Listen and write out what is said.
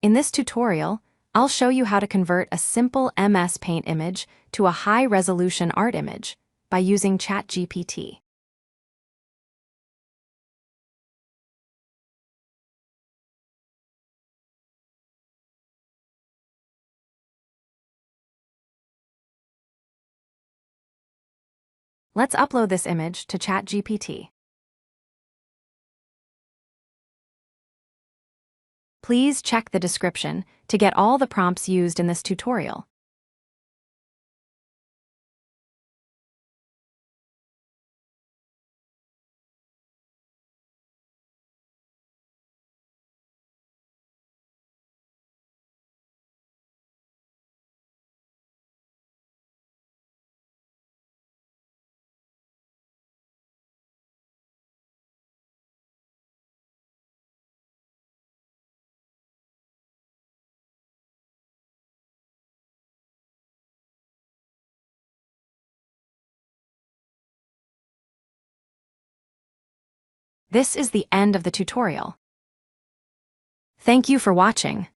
In this tutorial, I'll show you how to convert a simple MS Paint image to a high-resolution art image by using ChatGPT. Let's upload this image to ChatGPT. Please check the description to get all the prompts used in this tutorial. This is the end of the tutorial. Thank you for watching.